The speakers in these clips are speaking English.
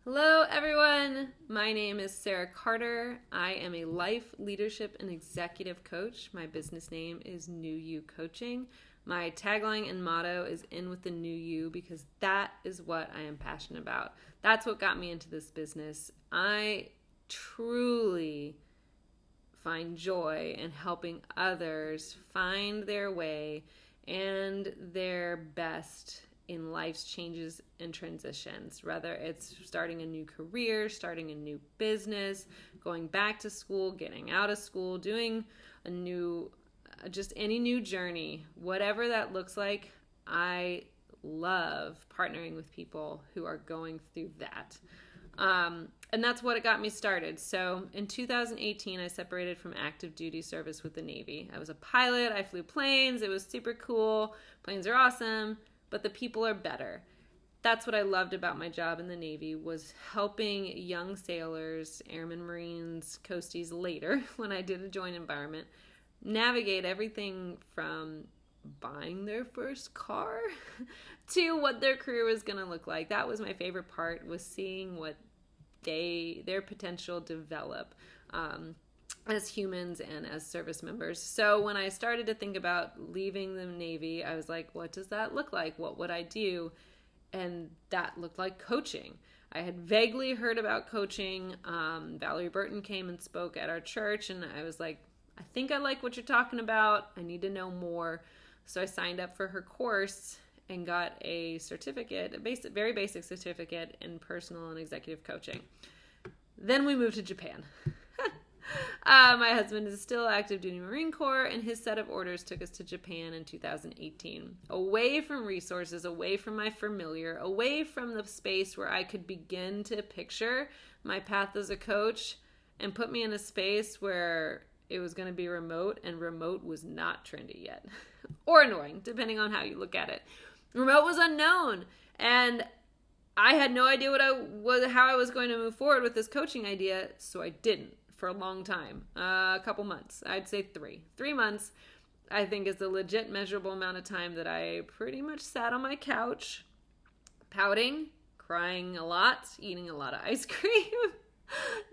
Hello, everyone. My name is Sarah Carter. I am a life, leadership, and executive coach. My business name is New You Coaching. My tagline and motto is In with the New You because that is what I am passionate about. That's what got me into this business. I truly find joy in helping others find their way and their best in life's changes and transitions, whether it's starting a new career, starting a new business, going back to school, getting out of school, doing a new, just any new journey, whatever that looks like. I love partnering with people who are going through that. And that's what it got me started. So in 2018, I separated from active duty service with the Navy. I was a pilot. I flew planes. It was super cool. Planes are awesome, but the people are better. That's what I loved about my job in the Navy, was helping young sailors, airmen, Marines, coasties later, when I did a joint environment, navigate everything from buying their first car to what their career was going to look like. That was my favorite part, was seeing what their potential develop as humans and as service members. So when I started to think about leaving the Navy, I was like, what does that look like? What would I do? And that looked like coaching. I had vaguely heard about coaching. Valerie Burton came and spoke at our church, and I was like, I think I like what you're talking about. I need to know more. So I signed up for her course and got a certificate, very basic certificate in personal and executive coaching. Then we moved to Japan. My husband is still active duty Marine Corps, and his set of orders took us to Japan in 2018. Away from resources, away from my familiar, away from the space where I could begin to picture my path as a coach, and put me in a space where it was going to be remote, and remote was not trendy yet. Or annoying, depending on how you look at it. Remote was unknown, and I had no idea how I was going to move forward with this coaching idea, so I didn't for a long time, a couple months. I'd say 3 months, I think, is the legit measurable amount of time that I pretty much sat on my couch, pouting, crying a lot, eating a lot of ice cream.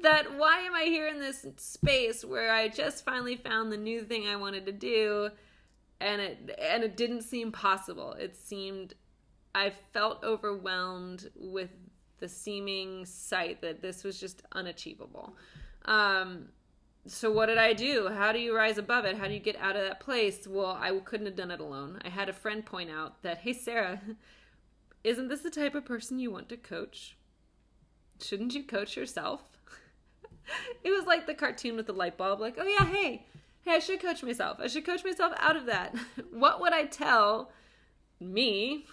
That why am I here in this space where I just finally found the new thing I wanted to do, and it didn't seem possible. I felt overwhelmed with the seeming sight that this was just unachievable. So what did I do? How do you rise above it? How do you get out of that place? Well, I couldn't have done it alone. I had a friend point out that, hey, Sarah, isn't this the type of person you want to coach? Shouldn't you coach yourself? It was like the cartoon with the light bulb, like, oh yeah, hey, I should coach myself. I should coach myself out of that. What would I tell me,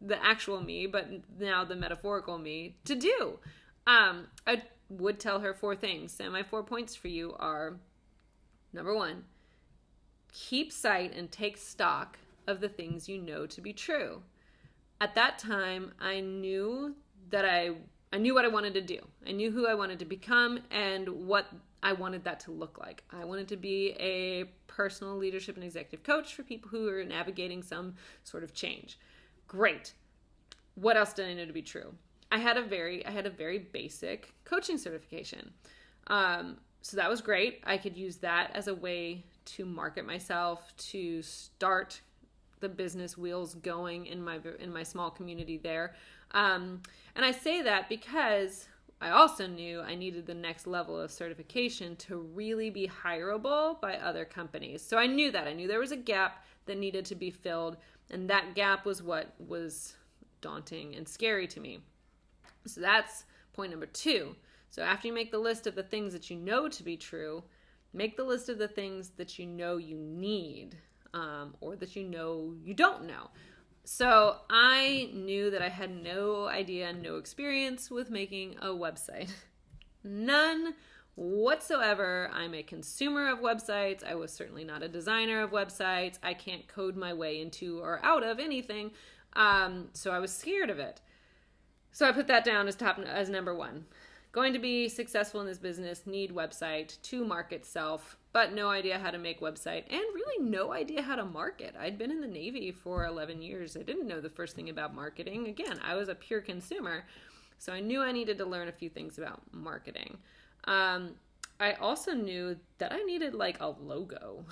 the actual me, but now the metaphorical me, to do? I would tell her 4 things. And my 4 points for you are, number 1, keep sight and take stock of the things you know to be true. At that time, I knew that I knew what I wanted to do. I knew who I wanted to become and what I wanted that to look like. I wanted to be a personal leadership and executive coach for people who are navigating some sort of change. Great. What else did I know to be true? I had a very basic coaching certification. So that was great. I could use that as a way to market myself, to start the business wheels going in my small community there. And I say that because I also knew I needed the next level of certification to really be hireable by other companies. So I knew that. I knew there was a gap that needed to be filled, and that gap was what was daunting and scary to me. So that's point number 2. So after you make the list of the things that you know to be true, make the list of the things that you know you need, or that you know you don't know. So I knew that I had no idea, no experience with making a website. None whatsoever. I'm a consumer of websites. I was certainly not a designer of websites. I can't code my way into or out of anything. So I was scared of it. So I put that down as number 1. Going to be successful in this business, need website to market self, but no idea how to make website, and really no idea how to market. I'd been in the Navy for 11 years. I didn't know the first thing about marketing. Again, I was a pure consumer. So I knew I needed to learn a few things about marketing. I also knew that I needed like a logo.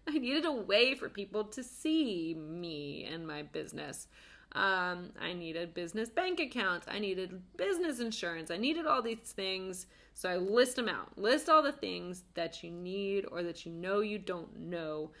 I needed a way for people to see me and my business. I needed business bank accounts. I needed business insurance. I needed all these things. So I list them out. List all the things that you need or that you know you don't know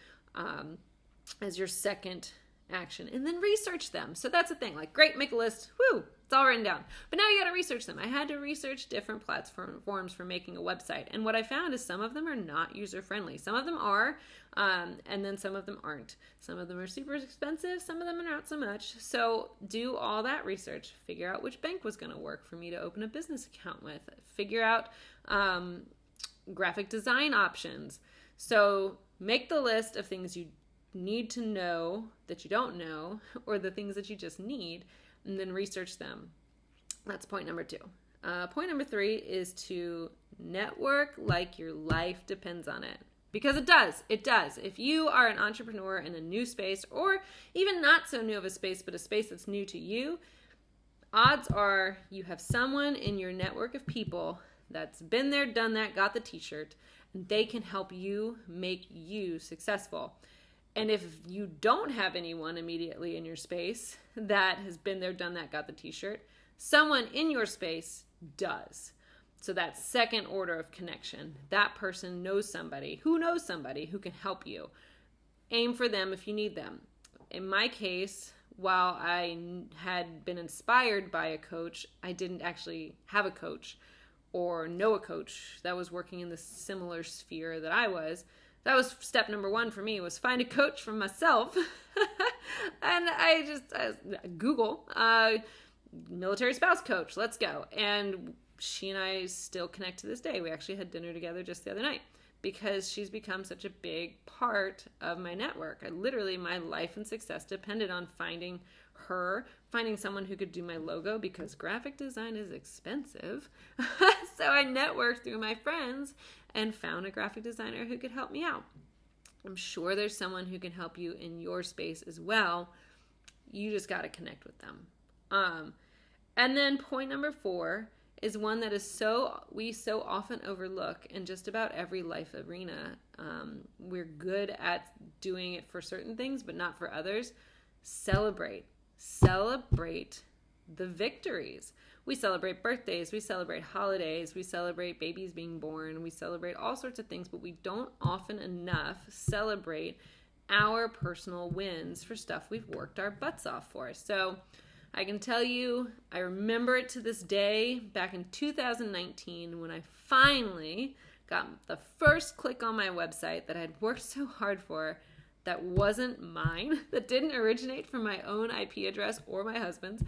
as your second action. And then research them. So that's the thing. Like, great, make a list. Woo! It's all written down. But now you got to research them. I had to research different platforms for making a website. And what I found is some of them are not user-friendly. Some of them are, and then some of them aren't. Some of them are super expensive. Some of them are not so much. So do all that research. Figure out which bank was going to work for me to open a business account with. Figure out graphic design options. So make the list of things you need to know that you don't know, or the things that you just need, and then research them. That's point number 2. Point number 3 is to network like your life depends on it. Because it does. It does. If you are an entrepreneur in a new space, or even not so new of a space, but a space that's new to you, odds are you have someone in your network of people that's been there, done that, got the t-shirt, and they can help you make you successful. And if you don't have anyone immediately in your space that has been there, done that, got the t-shirt, someone in your space does. So that second order of connection, that person knows somebody who can help you. Aim for them if you need them. In my case, while I had been inspired by a coach, I didn't actually have a coach or know a coach that was working in the similar sphere that I was. That was step number 1 for me, was find a coach for myself. And I Google, military spouse coach, let's go. And she and I still connect to this day. We actually had dinner together just the other night because she's become such a big part of my network. Literally, my life and success depended on finding her, finding someone who could do my logo, because graphic design is expensive. So I networked through my friends and found a graphic designer who could help me out. I'm sure there's someone who can help you in your space as well. You just got to connect with them. And then point number 4 is one that we so often overlook in just about every life arena. We're good at doing it for certain things, but not for others. Celebrate the victories. We celebrate birthdays, we celebrate holidays, we celebrate babies being born, we celebrate all sorts of things, but we don't often enough celebrate our personal wins for stuff we've worked our butts off for. So I can tell you, I remember it to this day, back in 2019, when I finally got the first click on my website that I'd worked so hard for, that wasn't mine, that didn't originate from my own IP address or my husband's.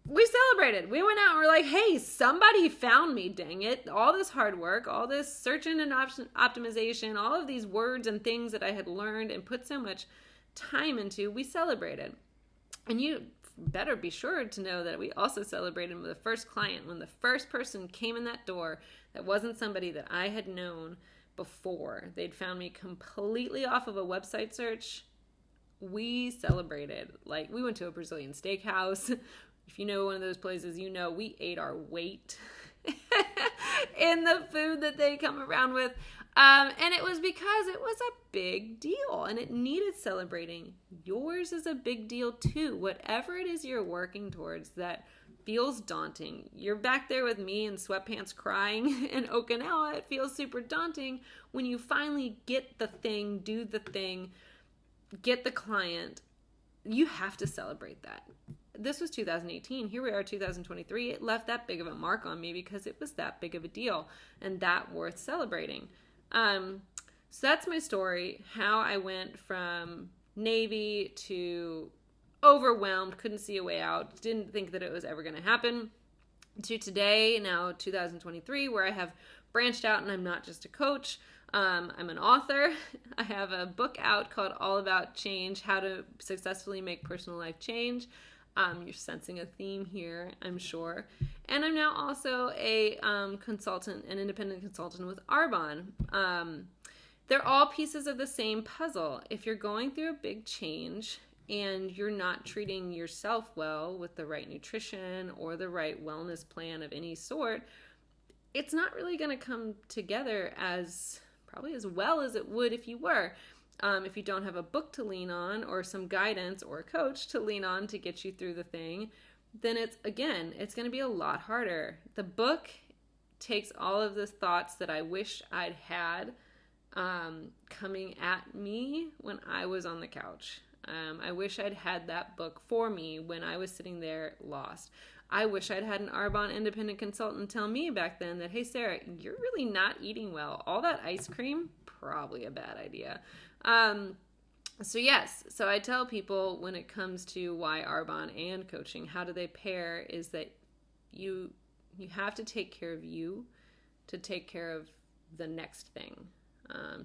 We celebrated. We went out and we're like, hey, somebody found me, dang it. All this hard work, all this search engine optimization, all of these words and things that I had learned and put so much time into, we celebrated. And you better be sure to know that we also celebrated with the first client. When the first person came in that door that wasn't somebody that I had known before, they'd found me completely off of a website search, we celebrated. Like, we went to a Brazilian steakhouse. If you know one of those places, you know we ate our weight in the food that they come around with. And it was because it was a big deal and it needed celebrating. Yours is a big deal too. Whatever it is you're working towards that feels daunting. You're back there with me in sweatpants crying in Okinawa. It feels super daunting when you finally get the thing, do the thing, get the client. You have to celebrate that. This was 2018. Here we are, 2023. It left that big of a mark on me because it was that big of a deal and that worth celebrating. So that's my story, how I went from Navy to overwhelmed, couldn't see a way out, didn't think that it was ever going to happen, to today, now 2023, where I have branched out and I'm not just a coach. I'm an author. I have a book out called All About Change, How to Successfully Make Personal Life Change. You're sensing a theme here, I'm sure. And I'm now also a consultant, an independent consultant with Arbonne. They're all pieces of the same puzzle. If you're going through a big change, and you're not treating yourself well with the right nutrition or the right wellness plan of any sort, it's not really going to come together as probably as well as it would if you were. If you don't have a book to lean on or some guidance or a coach to lean on to get you through the thing, then it's going to be a lot harder. The book takes all of the thoughts that I wish I'd had coming at me when I was on the couch. I wish I'd had that book for me when I was sitting there lost. I wish I'd had an Arbonne independent consultant tell me back then that, hey, Sarah, you're really not eating well. All that ice cream, probably a bad idea. So I tell people when it comes to why Arbonne and coaching, how do they pair, is that you have to take care of you to take care of the next thing.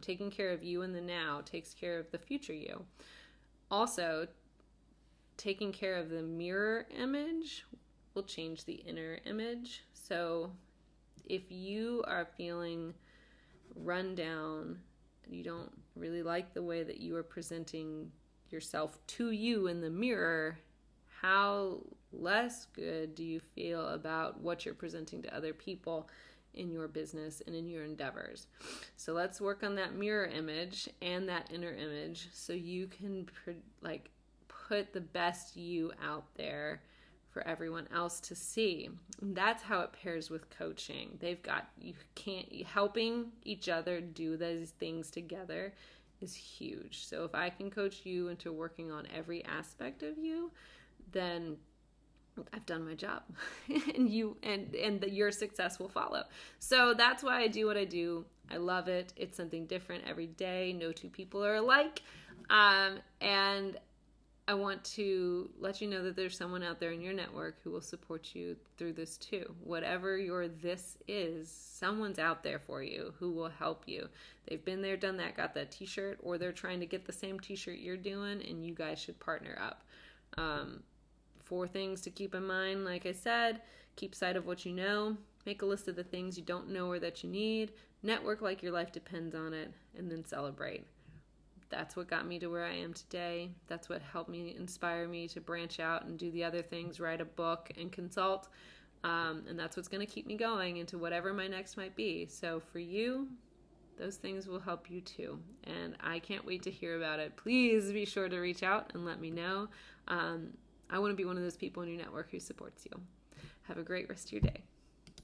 Taking care of you in the now takes care of the future you. Also, taking care of the mirror image will change the inner image. So if you are feeling run down, you don't really like the way that you are presenting yourself to you in the mirror, how less good do you feel about what you're presenting to other people in your business and in your endeavors? So let's work on that mirror image and that inner image so you can put the best you out there for everyone else to see. And that's how it pairs with coaching. Helping each other do those things together is huge. So if I can coach you into working on every aspect of you, then I've done my job and your success will follow. So that's why I do what I do. I love it. It's something different every day. No two people are alike. And I want to let you know that there's someone out there in your network who will support you through this too. Whatever your this is, someone's out there for you who will help you. They've been there, done that, got that t-shirt, or they're trying to get the same t-shirt you're doing, and you guys should partner up. 4 things to keep in mind, like I said: keep sight of what you know, make a list of the things you don't know or that you need, network like your life depends on it, and then celebrate. That's what got me to where I am today. That's what helped me, inspire me to branch out and do the other things, write a book and consult. And that's what's going to keep me going into whatever my next might be. So for you, those things will help you too. And I can't wait to hear about it. Please be sure to reach out and let me know. I want to be one of those people in your network who supports you. Have a great rest of your day.